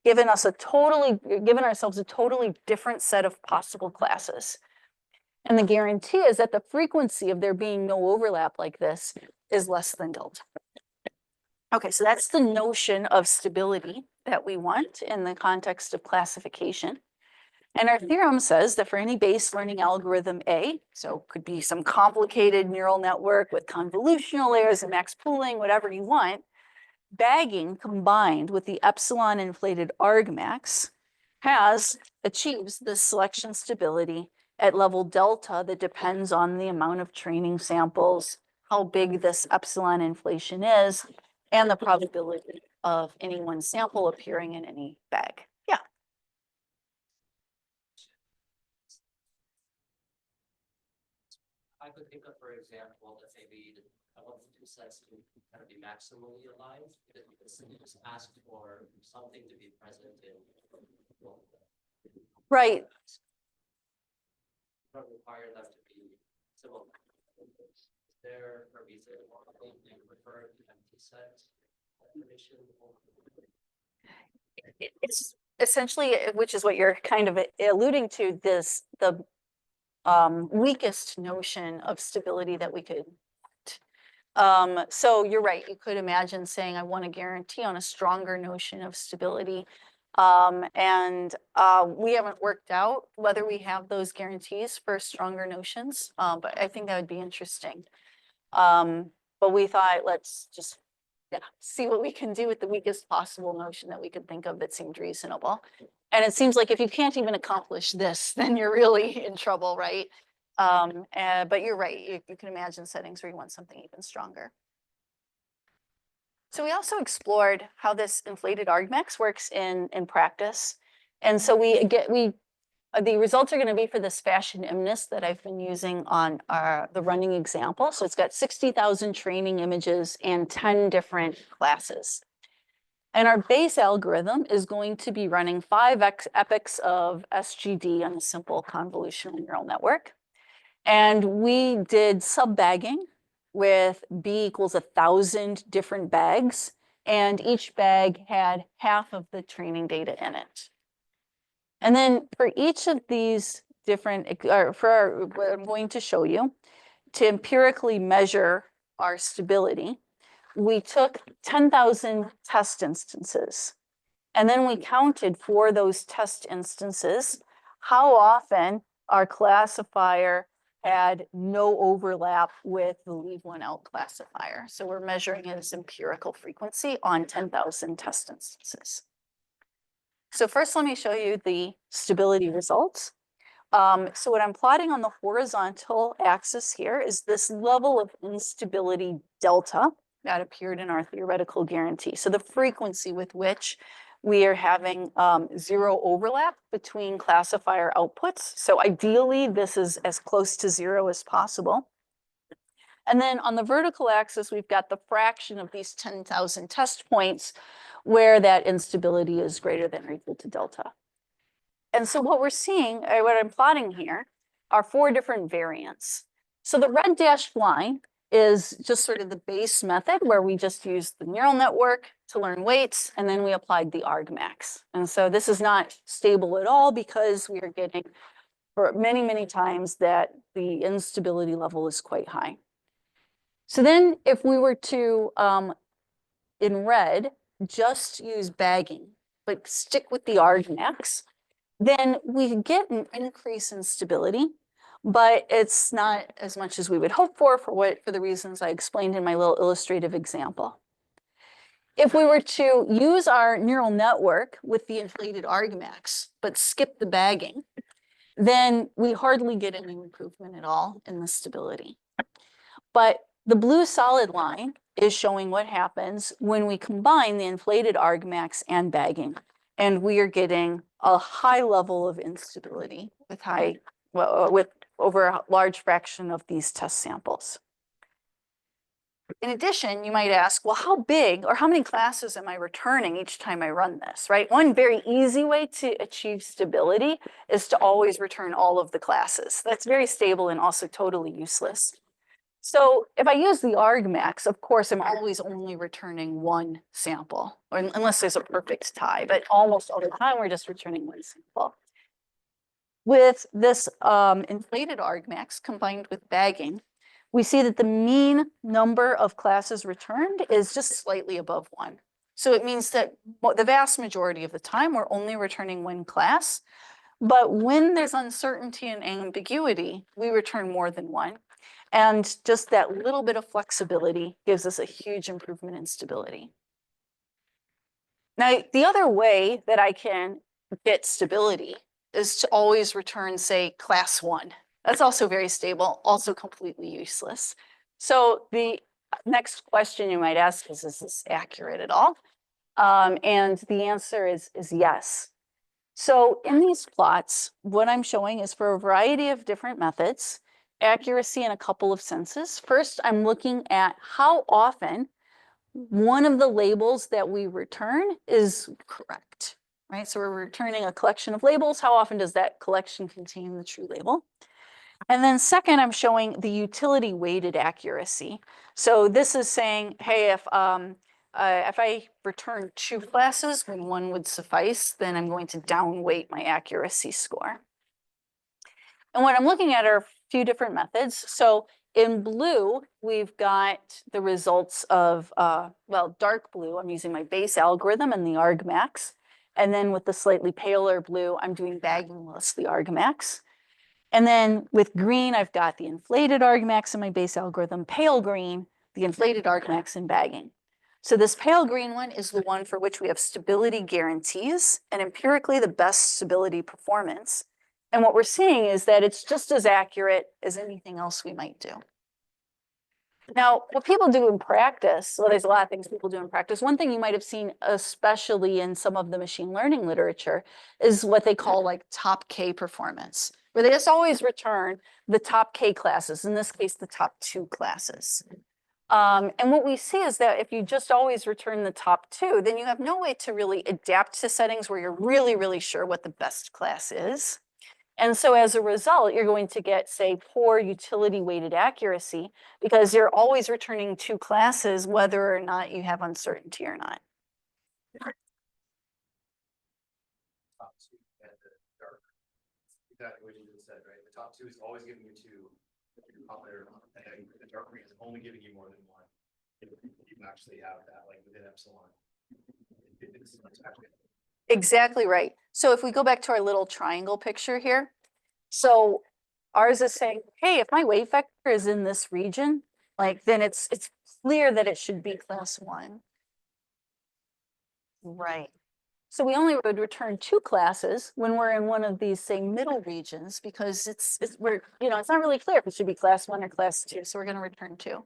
given ourselves a totally different set of possible classes. And the guarantee is that the frequency of there being no overlap like this is less than delta. Okay, so that's the notion of stability that we want in the context of classification. And our theorem says that for any base learning algorithm A, so it could be some complicated neural network with convolutional layers and max pooling, whatever you want, bagging combined with the epsilon inflated argmax achieves this selection stability at level delta that depends on the amount of training samples, how big this epsilon inflation is, and the probability of any one sample appearing in any bag. Yeah. I could think of, for example, that maybe I want the two sets to kind of be maximally aligned, because you can just ask for something to be present in. Right. Don't require them to be similar. Is there a reason why you prefer the empty set definition? It's essentially, which is what you're kind of alluding to, the weakest notion of stability that we could. So you're right, you could imagine saying, I want a guarantee on a stronger notion of stability. We haven't worked out whether we have those guarantees for stronger notions, but I think that would be interesting. But we thought, let's just see what we can do with the weakest possible notion that we could think of that seemed reasonable. And it seems like if you can't even accomplish this, then you're really in trouble, right? But you're right, you can imagine settings where you want something even stronger. So we also explored how this inflated argmax works in practice. And so the results are going to be for this fashion MNIST that I've been using on the running example. So it's got 60,000 training images and 10 different classes. And our base algorithm is going to be running 5 epochs of SGD on a simple convolutional neural network. And we did sub-bagging with B equals 1,000 different bags, and each bag had half of the training data in it. And then for each of these different, what I'm going to show you, to empirically measure our stability, we took 10,000 test instances, and then we counted for those test instances how often our classifier had no overlap with the leave one out classifier. So we're measuring its empirical frequency on 10,000 test instances. So first, let me show you the stability results. So what I'm plotting on the horizontal axis here is this level of instability delta that appeared in our theoretical guarantee. So the frequency with which we are having zero overlap between classifier outputs. So ideally, this is as close to zero as possible. And then on the vertical axis, we've got the fraction of these 10,000 test points where that instability is greater than or equal to delta. And so what we're seeing, what I'm plotting here, are 4 different variants. So the red dashed line is just sort of the base method where we just used the neural network to learn weights, and then we applied the argmax. And so this is not stable at all because we are getting for many, many times that the instability level is quite high. So then if we were to, in red, just use bagging, but stick with the argmax, then we get an increase in stability, but it's not as much as we would hope for the reasons I explained in my little illustrative example. If we were to use our neural network with the inflated argmax, but skip the bagging, then we hardly get any improvement at all in the stability. But the blue solid line is showing what happens when we combine the inflated argmax and bagging. And we are getting a high level of instability with over a large fraction of these test samples. In addition, you might ask, well, how big or how many classes am I returning each time I run this, right? One very easy way to achieve stability is to always return all of the classes. That's very stable and also totally useless. So if I use the argmax, of course, I'm always only returning one sample, or unless there's a perfect tie, but almost all the time we're just returning one sample. With this inflated argmax combined with bagging, we see that the mean number of classes returned is just slightly above 1. So it means that the vast majority of the time we're only returning one class, but when there's uncertainty and ambiguity, we return more than one. And just that little bit of flexibility gives us a huge improvement in stability. Now, the other way that I can get stability is to always return, say, class 1. That's also very stable, also completely useless. So the next question you might ask is this accurate at all? And the answer is yes. So in these plots, what I'm showing is for a variety of different methods, accuracy in a couple of senses. First, I'm looking at how often one of the labels that we return is correct, right? So we're returning a collection of labels. How often does that collection contain the true label? And then second, I'm showing the utility weighted accuracy. So this is saying, hey, if I return 2 classes when 1 would suffice, then I'm going to downweight my accuracy score. And what I'm looking at are a few different methods. So in blue, we've got the results of, well, dark blue, I'm using my base algorithm and the argmax. And then with the slightly paler blue, I'm doing baggingless, the argmax. And then with green, I've got the inflated argmax in my base algorithm, pale green, the inflated argmax and bagging. So this pale green one is the one for which we have stability guarantees and empirically the best stability performance. And what we're seeing is that it's just as accurate as anything else we might do. Now, what people do in practice, well, there's a lot of things people do in practice. One thing you might have seen, especially in some of the machine learning literature, is what they call like top K performance, where they just always return the top K classes, in this case, the top 2 classes. And what we see is that if you just always return the top 2, then you have no way to really adapt to settings where you're really, really sure what the best class is. And so as a result, you're going to get, say, poor utility weighted accuracy because you're always returning 2 classes, whether or not you have uncertainty or not. Top 2 and the dark. Exactly what you just said, right? The top 2 is always giving you 2. And the dark green is only giving you more than 1. You can actually have that, like within epsilon. It's actually Exactly right. So if we go back to our little triangle picture here, so ours is saying, hey, if my wave vector is in this region, like then it's clear that it should be class 1. Right. So we only would return 2 classes when we're in one of these, say, middle regions, because it's not really clear if it should be class 1 or class 2. So we're going to return 2.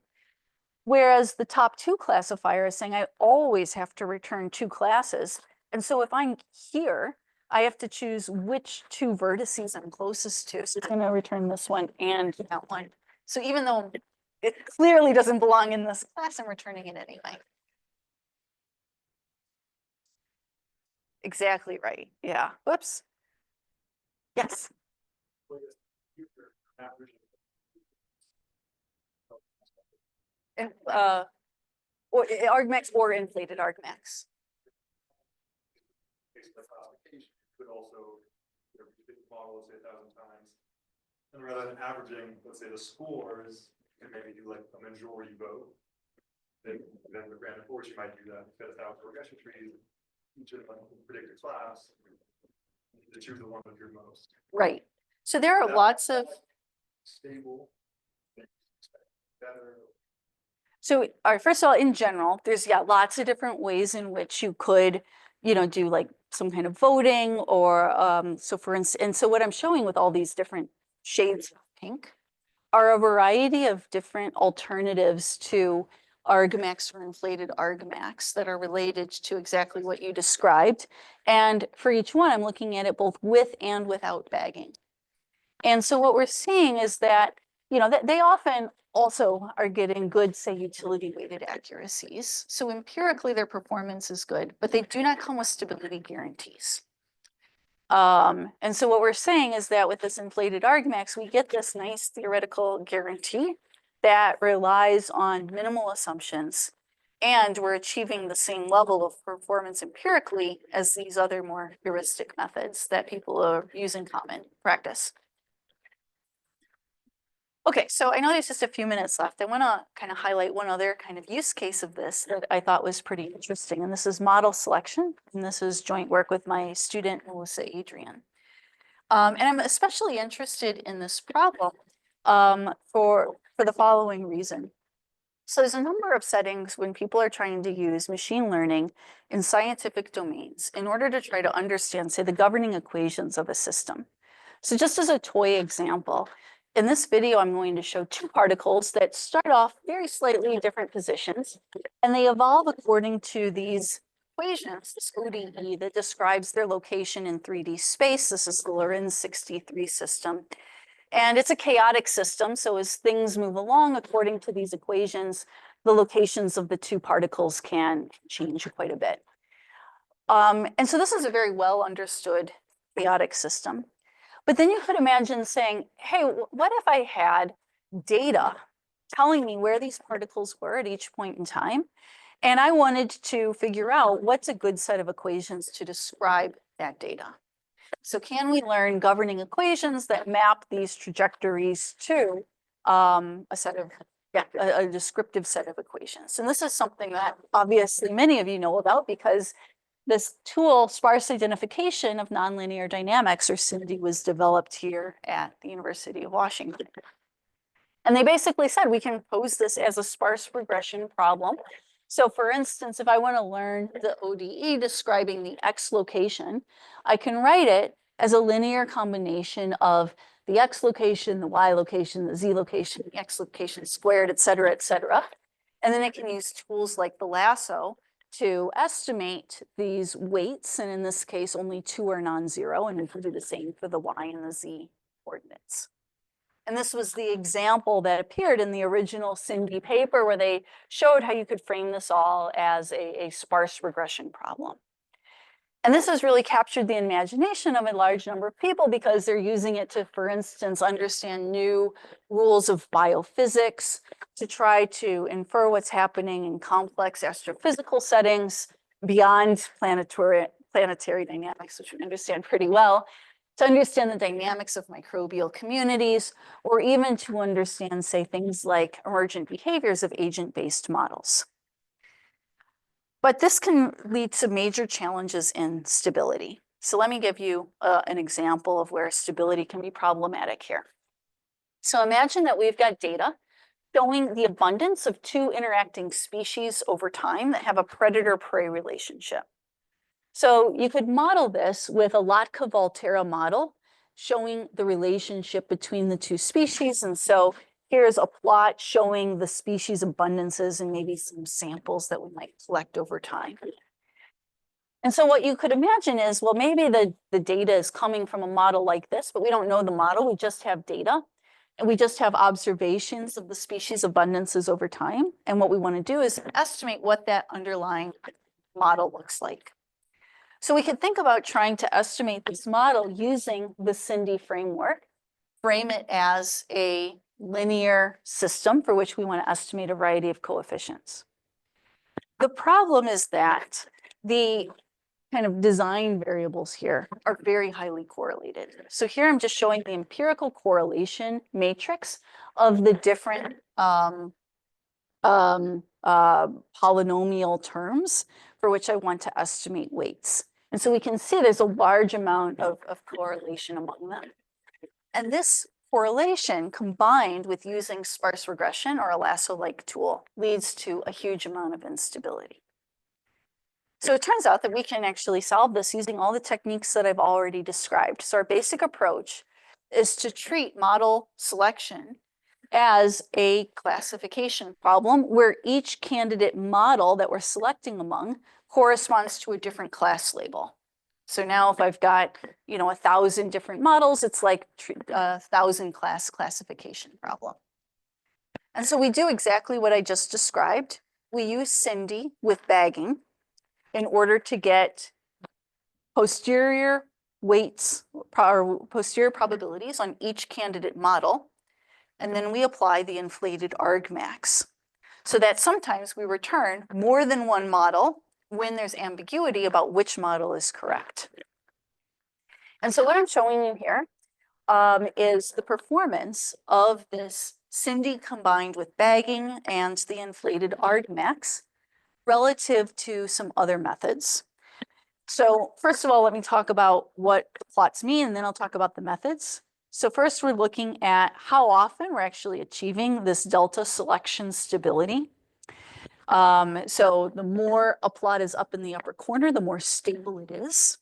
Whereas the top 2 classifier is saying I always have to return 2 classes. And so if I'm here, I have to choose which two vertices I'm closest to. So it's going to return this one and that one. So even though it clearly doesn't belong in this class, I'm returning it anyway. Exactly right. Yeah. Whoops. Yes. And, or argmax or inflated argmax. Could also, repeat the model, say 1,000 times. And rather than averaging, let's say the scores, you can maybe do like a majority vote. Then with random forest, you might do that. You've got 1,000 regression trees, each of them predict a class, to choose the one with your most. Right. So there are lots of Stable. Better. So, all right, first of all, in general, there's lots of different ways in which you could, do like some kind of voting or so for instance, and so what I'm showing with all these different shades of pink are a variety of different alternatives to argmax or inflated argmax that are related to exactly what you described. And for each one, I'm looking at it both with and without bagging. And so what we're seeing is that, that they often also are getting good, say, utility weighted accuracies. So empirically, their performance is good, but they do not come with stability guarantees. And so what we're saying is that with this inflated argmax, we get this nice theoretical guarantee that relies on minimal assumptions, and we're achieving the same level of performance empirically as these other more heuristic methods that people use in common practice. Okay, so I know there's just a few minutes left. I want to kind of highlight one other kind of use case of this that I thought was pretty interesting. And this is model selection. And this is joint work with my student, Melissa Adrian. And I'm especially interested in this problem for the following reason. So there's a number of settings when people are trying to use machine learning in scientific domains in order to try to understand, say, the governing equations of a system. So just as a toy example, in this video, I'm going to show two particles that start off very slightly different positions, and they evolve according to these equations, this ODE that describes their location in 3D space. This is the Lorenz 63 system. And it's a chaotic system, so as things move along according to these equations, the locations of the two particles can change quite a bit. And so this is a very well understood chaotic system. But then you could imagine saying, hey, what if I had data telling me where these particles were at each point in time? And I wanted to figure out what's a good set of equations to describe that data. So can we learn governing equations that map these trajectories to a descriptive set of equations? And this is something that obviously many of you know about because this tool, sparse identification of nonlinear dynamics, or SIMD, was developed here at the University of Washington. And they basically said we can pose this as a sparse regression problem. So for instance, if I want to learn the ODE describing the X location, I can write it as a linear combination of the X location, the Y location, the Z location, the X location squared, et cetera, et cetera. And then it can use tools like the lasso to estimate these weights, and in this case, only two are non-zero, and we can do the same for the Y and the Z coordinates. And this was the example that appeared in the original SIMD paper where they showed how you could frame this all as a sparse regression problem. And this has really captured the imagination of a large number of people because they're using it to, for instance, understand new rules of biophysics, to try to infer what's happening in complex astrophysical settings beyond planetary dynamics, which we understand pretty well, to understand the dynamics of microbial communities, or even to understand, say, things like emergent behaviors of agent-based models. But this can lead to major challenges in stability. So let me give you an example of where stability can be problematic here. So imagine that we've got data showing the abundance of two interacting species over time that have a predator-prey relationship. So you could model this with a Lotka-Volterra model showing the relationship between the two species. And so here's a plot showing the species abundances and maybe some samples that we might collect over time. And so what you could imagine is, well, maybe the data is coming from a model like this, but we don't know the model, we just have data. And we just have observations of the species abundances over time. And what we want to do is estimate what that underlying model looks like. So we could think about trying to estimate this model using the Cindy framework, frame it as a linear system for which we want to estimate a variety of coefficients. The problem is that the kind of design variables here are very highly correlated. So here I'm just showing the empirical correlation matrix of the different polynomial terms for which I want to estimate weights. And so we can see there's a large amount of correlation among them. And this correlation combined with using sparse regression or a lasso-like tool leads to a huge amount of instability. So it turns out that we can actually solve this using all the techniques that I've already described. So our basic approach is to treat model selection as a classification problem where each candidate model that we're selecting among corresponds to a different class label. So now if I've got, 1,000 different models, it's like a 1,000 class classification problem. And so we do exactly what I just described. We use Cindy with bagging in order to get posterior weights or posterior probabilities on each candidate model. And then we apply the inflated argmax so that sometimes we return more than one model when there's ambiguity about which model is correct. And so what I'm showing you here is the performance of this Cindy combined with bagging and the inflated argmax relative to some other methods. So first of all, let me talk about what the plots mean, and then I'll talk about the methods. So first, we're looking at how often we're actually achieving this delta selection stability. So the more a plot is up in the upper corner, the more stable it is.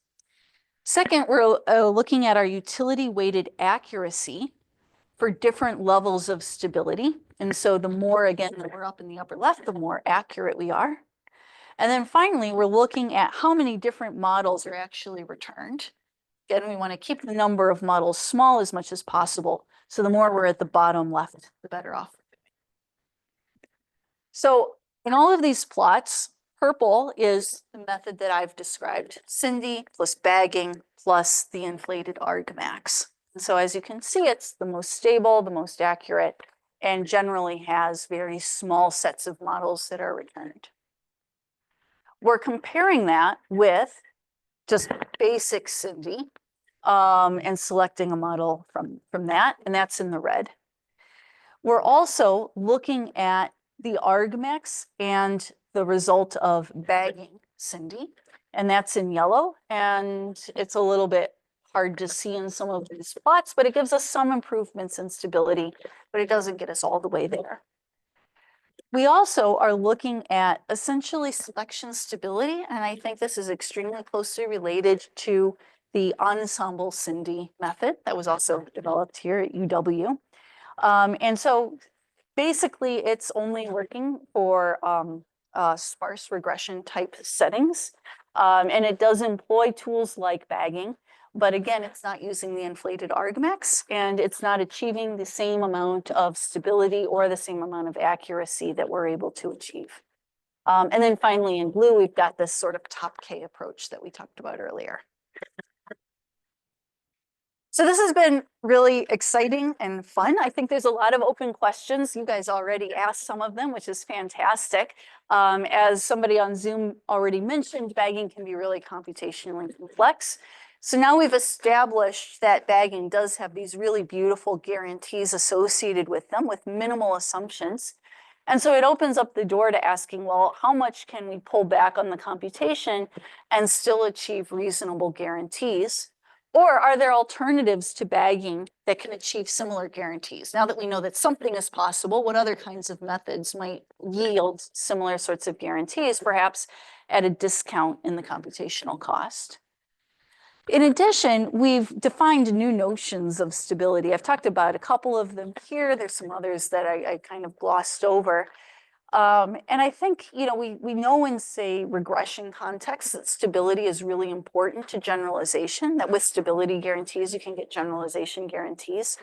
Second, we're looking at our utility weighted accuracy for different levels of stability. And so the more, again, that we're up in the upper left, the more accurate we are. And then finally, we're looking at how many different models are actually returned. Again, we want to keep the number of models small as much as possible. So the more we're at the bottom left, the better off. So in all of these plots, purple is the method that I've described, Cindy plus bagging plus the inflated argmax. And so as you can see, it's the most stable, the most accurate, and generally has very small sets of models that are returned. We're comparing that with just basic Cindy and selecting a model from that, and that's in the red. We're also looking at the argmax and the result of bagging Cindy, and that's in yellow, and it's a little bit hard to see in some of these plots, but it gives us some improvements in stability, but it doesn't get us all the way there. We also are looking at essentially selection stability, and I think this is extremely closely related to the ensemble Cindy method that was also developed here at UW. And so basically it's only working for sparse regression type settings. And it does employ tools like bagging, but again, it's not using the inflated argmax, and it's not achieving the same amount of stability or the same amount of accuracy that we're able to achieve. And then finally in blue, we've got this sort of top K approach that we talked about earlier. So this has been really exciting and fun. I think there's a lot of open questions. You guys already asked some of them, which is fantastic. As somebody on Zoom already mentioned, bagging can be really computationally complex. So now we've established that bagging does have these really beautiful guarantees associated with them with minimal assumptions. And so it opens up the door to asking, well, how much can we pull back on the computation and still achieve reasonable guarantees? Or are there alternatives to bagging that can achieve similar guarantees? Now that we know that something is possible, what other kinds of methods might yield similar sorts of guarantees, perhaps at a discount in the computational cost? In addition, we've defined new notions of stability. I've talked about a couple of them here. There's some others that I kind of glossed over. And I think, we know in, say, regression contexts that stability is really important to generalization, that with stability guarantees, you can get generalization guarantees.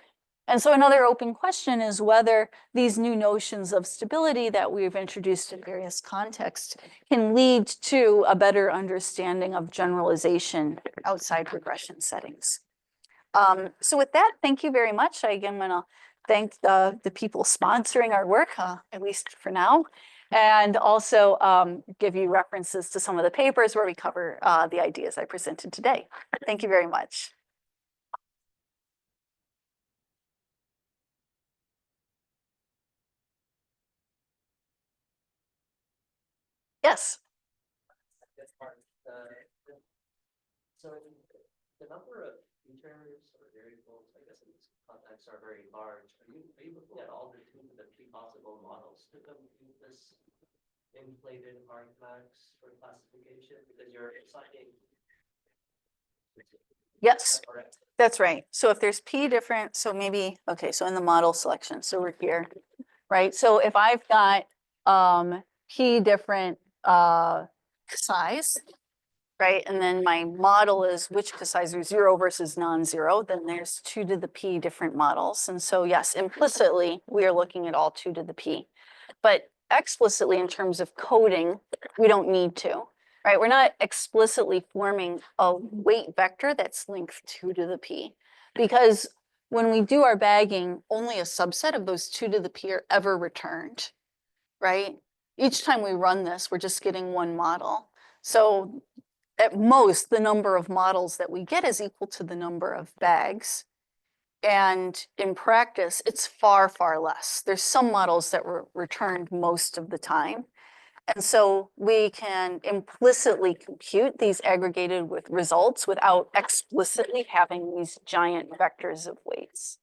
And so another open question is whether these new notions of stability that we've introduced in various contexts can lead to a better understanding of generalization outside regression settings. So with that, thank you very much. I again want to thank the people sponsoring our work, at least for now, and also give you references to some of the papers where we cover the ideas I presented today. Thank you very much. Yes. That's part, so the number of features or variables, I guess in this context, are very large. Are you looking at all the two possible models to compute this inflated argmax for classification? Because you're assigning. Yes, Correct. that's right. So if there's P different, so maybe, okay, so in the model selection, so we're here, right? So if I've got P different size, right? And then my model is which size are 0 versus non-zero, then there's 2 to the P different models. And so yes, implicitly, we are looking at all 2 to the P. But explicitly in terms of coding, we don't need to, right? We're not explicitly forming a weight vector that's length 2 to the P, because when we do our bagging, only a subset of those 2 to the P are ever returned, right? Each time we run this, we're just getting one model. So at most, the number of models that we get is equal to the number of bags. And in practice, it's far, far less. There's some models that were returned most of the time. And so we can implicitly compute these aggregated with results without explicitly having these giant vectors of weights.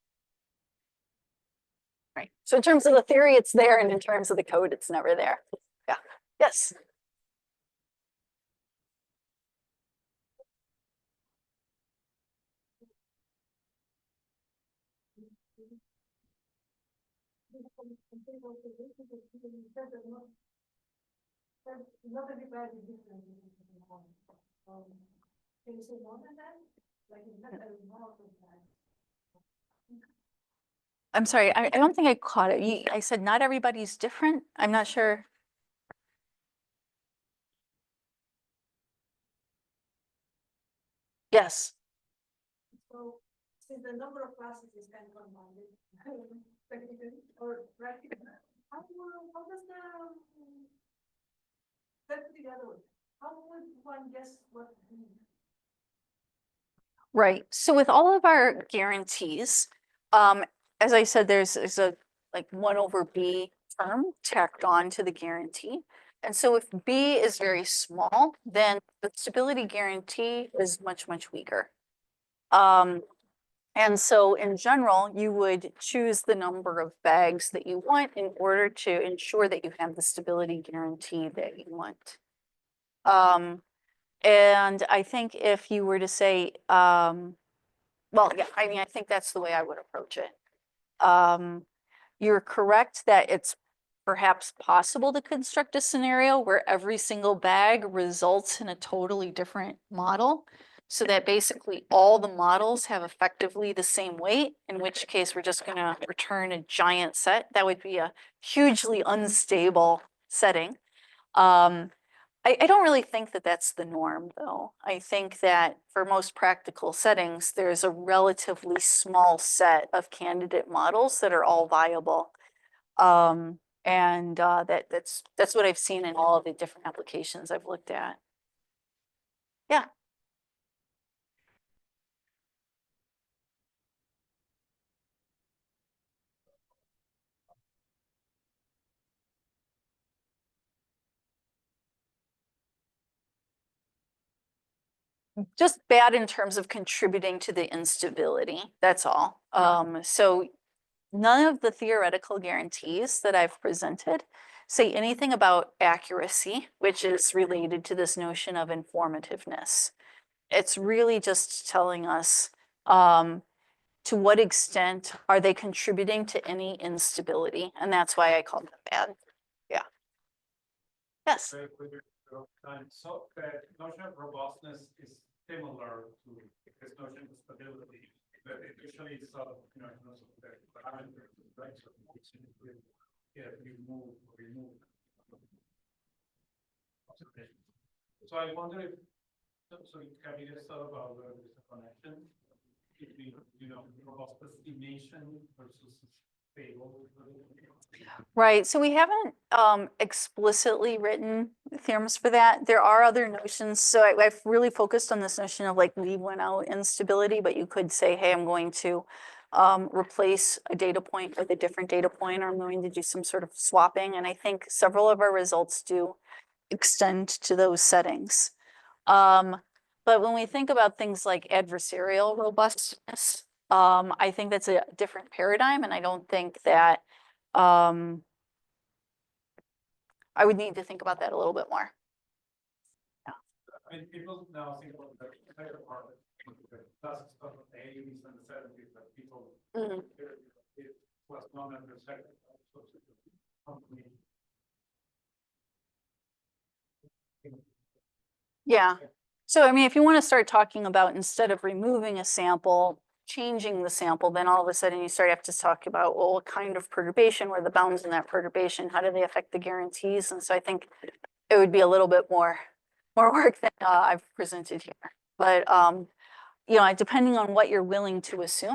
Right. So in terms of the theory, it's there, and in terms of the code, it's never there. Yeah. Yes. I'm sorry, I don't think I caught it. I said not everybody's different. I'm not sure. Yes. So, since the number of classes is kind of unbounded, technically, or practically, how does let's put it the other way. How would one guess what the Right. So with all of our guarantees, as I said, there's a like 1 over B term tacked on to the guarantee. And so if B is very small, then the stability guarantee is much, much weaker. And so in general, you would choose the number of bags that you want in order to ensure that you have the stability guarantee that you want. And I think if you were to say, well, yeah, I mean, I think that's the way I would approach it. You're correct that it's perhaps possible to construct a scenario where every single bag results in a totally different model, so that basically all the models have effectively the same weight, in which case we're just going to return a giant set. That would be a hugely unstable setting. I don't really think that that's the norm, though. I think that for most practical settings, there's a relatively small set of candidate models that are all viable. And that's what I've seen in all of the different applications I've looked at. Yeah. Just bad in terms of contributing to the instability, that's all. So none of the theoretical guarantees that I've presented say anything about accuracy, which is related to this notion of informativeness. It's really just telling us to what extent are they contributing to any instability, and that's why I called them bad. Yeah. Yes. Very quick, time. So the notion of robustness is similar to this notion of stability, but it usually is sort of, in terms of the parameters, right? So remove. So I wonder if, so have you guys thought about whether there's a connection between, robust estimation versus stable? Right, so we haven't explicitly written theorems for that. There are other notions. So I've really focused on this notion of like leave one out instability, but you could say, hey, I'm going to replace a data point with a different data point, or I'm going to do some sort of swapping. And I think several of our results do extend to those settings. But when we think about things like adversarial robustness, I think that's a different paradigm, and I don't think that I would need to think about that a little bit more. I mean, people now think about the second part, the classic stuff of the 80s and the 70s, that people, it was known as the second company. Yeah. So, I mean, if you want to start talking about instead of removing a sample, changing the sample, then all of a sudden you have to talk about, well, what kind of perturbation, what are the bounds in that perturbation, how do they affect the guarantees? And so I think it would be a little bit more work than I've presented here. But, depending on what you're willing to assume,